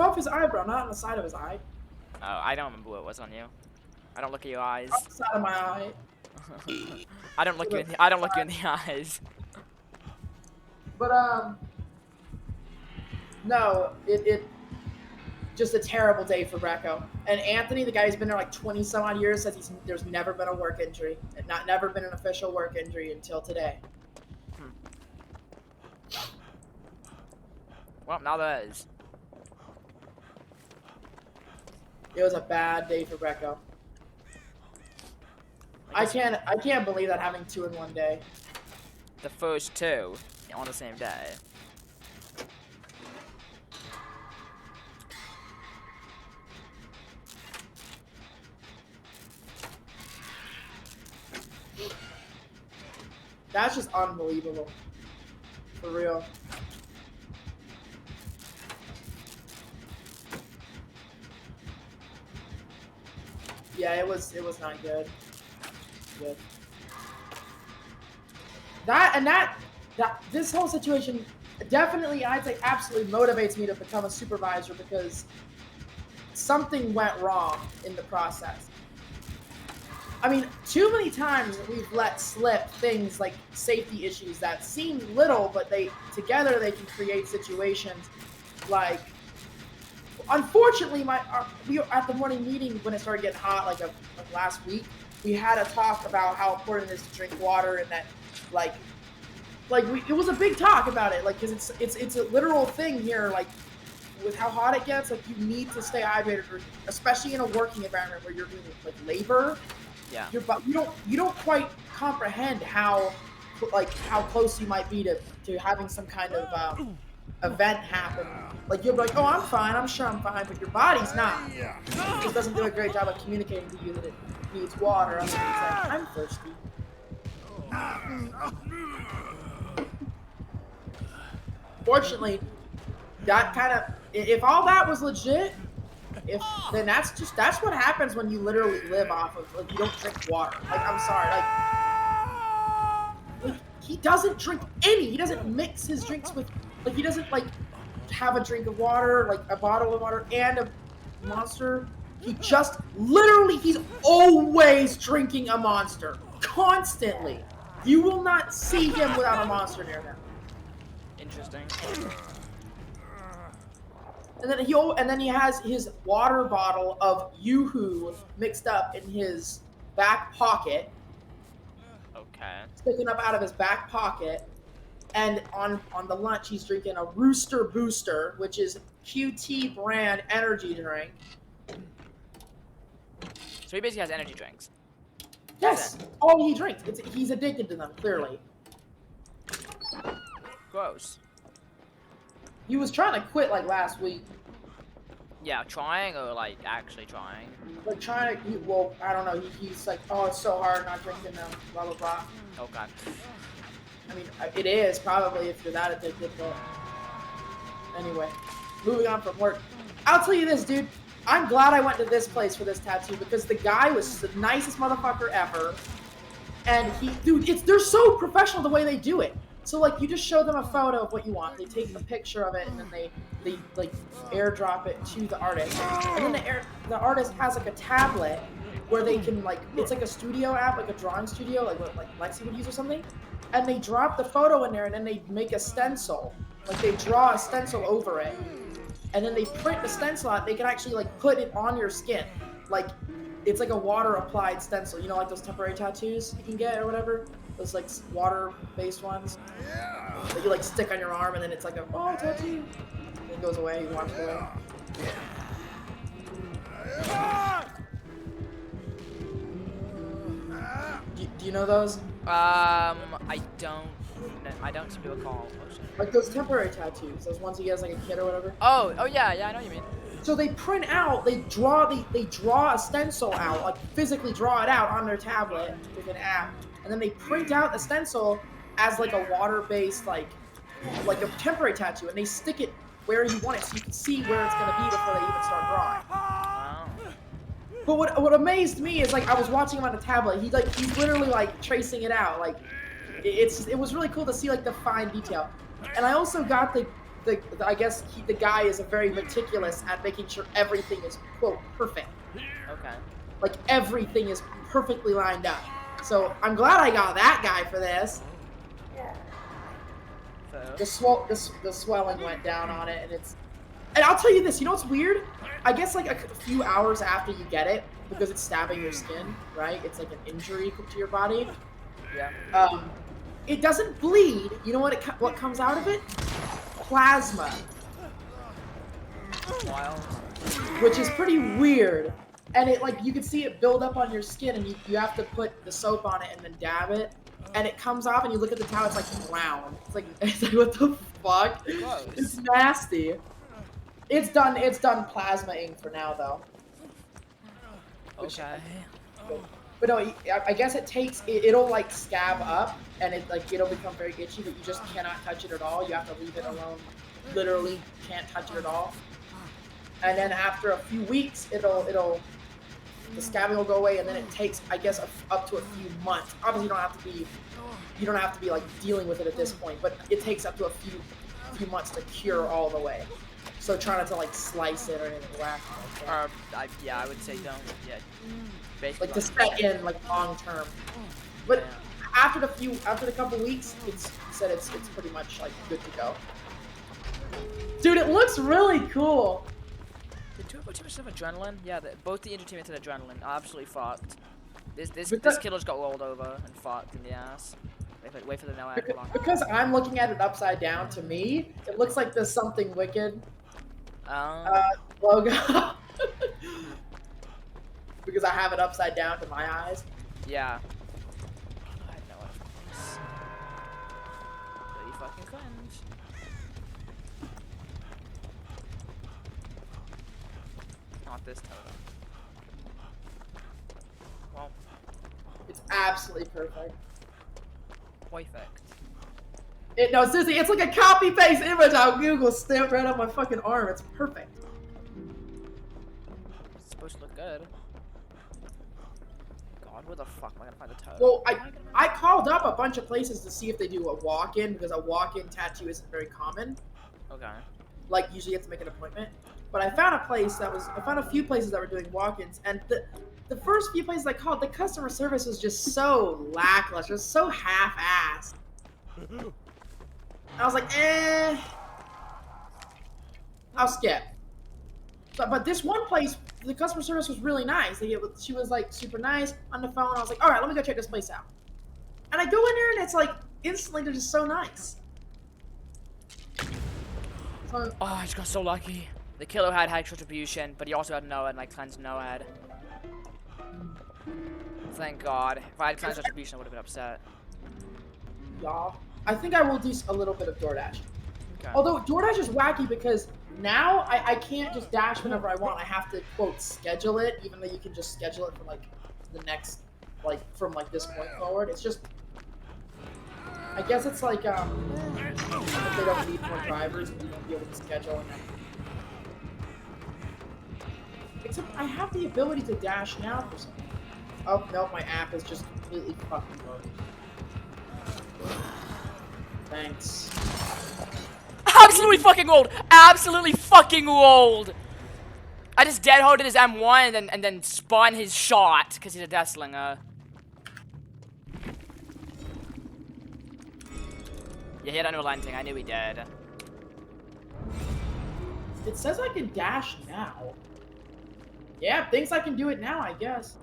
above his eyebrow, not on the side of his eye. Oh, I don't remember what was on you. I don't look at your eyes. On the side of my eye. I don't look you in the. I don't look you in the eyes. But no, it just a terrible day for Brecco. And Anthony, the guy who's been there like 20 some odd years, says there's never been a work injury, and never been an official work injury until today. Well, now there is. It was a bad day for Brecco. I can't believe that having 2 in one day. The first 2 on the same day. That's just unbelievable. For real. Yeah, it was not good. Good. That this whole situation definitely, I'd say, absolutely motivates me to become a supervisor because something went wrong in the process. I mean, too many times we've let slip things like safety issues that seem little, but together they can create situations like. Unfortunately, we were at the morning meeting when it started getting hot, like last week. We had a talk about how important it is to drink water, and that, it was a big talk about it, like, because it's a literal thing here, like, with how hot it gets, like, you need to stay hydrated, especially in a working environment where you're doing like labor. Yeah. You don't quite comprehend how close you might be to having some kind of event happen. Like, you'll be like, oh, I'm fine, I'm sure I'm fine, but your body's not. It doesn't do a great job of communicating to you that it needs water. I'm thirsty. Fortunately, that kind of, if all that was legit, then that's what happens when you literally live off of, like, you don't drink water. Like, I'm sorry, like he doesn't drink any. He doesn't mix his drinks with, like, he doesn't, like, have a drink of water, like a bottle of water and a Monster. He just literally, he's always drinking a Monster, constantly. You will not see him without a Monster near him. Interesting. And then he has his water bottle of Yoo-Hoo mixed up in his back pocket. Okay. Sticking up out of his back pocket. And on the lunch, he's drinking a Rooster Booster, which is QT brand energy drink. So he basically has energy drinks. Yes, all he drinks. He's addicted to them, clearly. Gross. He was trying to quit, like, last week. Yeah, trying or, like, actually trying? Like, trying to, well, I don't know. He's like, oh, it's so hard not drinking them, blah, blah, blah. Okay. I mean, it is, probably, if you're that addicted, but... Anyway, moving on from work. I'll tell you this, dude. I'm glad I went to this place for this tattoo, because the guy was the nicest motherfucker ever. And dude, they're so professional the way they do it. So, like, you just show them a photo of what you want. They take a picture of it, and then they like, airdrop it to the artist. And then the artist has, like, a tablet where they can, like, it's like a studio app, like a drawing studio, like what, like, Lexi would use or something. And they drop the photo in there, and then they make a stencil. Like, they draw a stencil over it. And then they print the stencil out. They can actually, like, put it on your skin. Like, it's like a water-applied stencil. You know, like those temporary tattoos you can get or whatever? Those, like, water-based ones that you, like, stick on your arm, and then it's like a, oh, tattoo. And it goes away, you watch it away. Do you know those? I don't seem to recall. Like those temporary tattoos, those ones he has like a kid or whatever. Oh yeah, I know what you mean. So they print out, they draw a stencil out, like physically draw it out on their tablet with an app, and then they print out the stencil as like a water-based, like a temporary tattoo, and they stick it where you want it so you can see where it's gonna be before they even start drawing. Wow. But what amazed me is, like, I was watching him on the tablet. He's literally like tracing it out. Like, it was really cool to see, like, the fine detail. And I also got the I guess the guy is a very meticulous at making sure everything is quote perfect. Okay. Like everything is perfectly lined up. So I'm glad I got that guy for this. So. The swelling went down on it, and I'll tell you this. You know what's weird? I guess like a few hours after you get it, because it's stabbing your skin, right? It's like an injury to your body. Yeah. It doesn't bleed. You know what comes out of it? Plasma. Wild. Which is pretty weird. And it like you can see it build up on your skin, and you have to put the soap on it and then dab it, and it comes off, and you look at the towel, it's like brown. It's like what the fuck? Gross. It's nasty. It's done plasma ink for now though. Okay. But no, I guess it'll like scab up, and it'll become very itchy, but you just cannot touch it at all. You have to leave it alone. Literally can't touch it at all. And then after a few weeks, the scabbing will go away, and then it takes, I guess, up to a few months. Obviously, you don't have to be like dealing with it at this point, but it takes up to a few months to cure all the way. So try not to like slice it or anything whack like that. Yeah, I would say don't. Yeah. Basically. Like to set in like long term. But after the couple weeks, he said it's pretty much like good to go. Dude, it looks really cool. Did too much of adrenaline? Yeah, both the injured teammates had adrenaline. Absolutely fucked. This killer's got rolled over and fucked in the ass. Wait for the no ad. Because I'm looking at it upside down, to me, it looks like there's something wicked logo. Because I have it upside down to my eyes. Yeah. I know it. Really fucking cringe. Not this totem. Well. It's absolutely perfect. Perfect. No, seriously, it's like a copy-paste image on Google stamped right on my fucking arm. It's perfect. It's supposed to look good. God, where the fuck am I gonna find the totem? Well, I called up a bunch of places to see if they do a walk-in, because a walk-in tattoo isn't very common. Okay. Like, usually you have to make an appointment. But I found I found a few places that were doing walk-ins, and the first few places I called, the customer service was just so lackluster, so half-assed. I was like, I'll skip. But this one place, the customer service was really nice. She was like super nice on the phone. I was like, all right, let me go check this place out. And I go in there, and it's like instantly they're just so nice. So, Oh, I just got so lucky. The killer had retribution, but he also had Noah and like cleansed Noah. Thank God. If I had cleansed retribution, I would have been upset. yeah. I think I will do a little bit of DoorDash. Okay. Although DoorDash is wacky because now I can't just dash whenever I want. I have to quote schedule it, even though you can just schedule it for like the next, like from like this point forward. It's just, I guess it's like if they don't need more drivers, you won't be able to schedule. And then, except I have the ability to dash now for some reason. Oh no, my app is just completely fucking broken. Thanks. Absolutely fucking rolled! Absolutely fucking rolled! I just dead holded his M1 and then spun his shot because he's a Deathslinger. Yeah, he had unrelenting. I knew he did. It says I can dash now. Yeah, thinks I can do it now, I guess.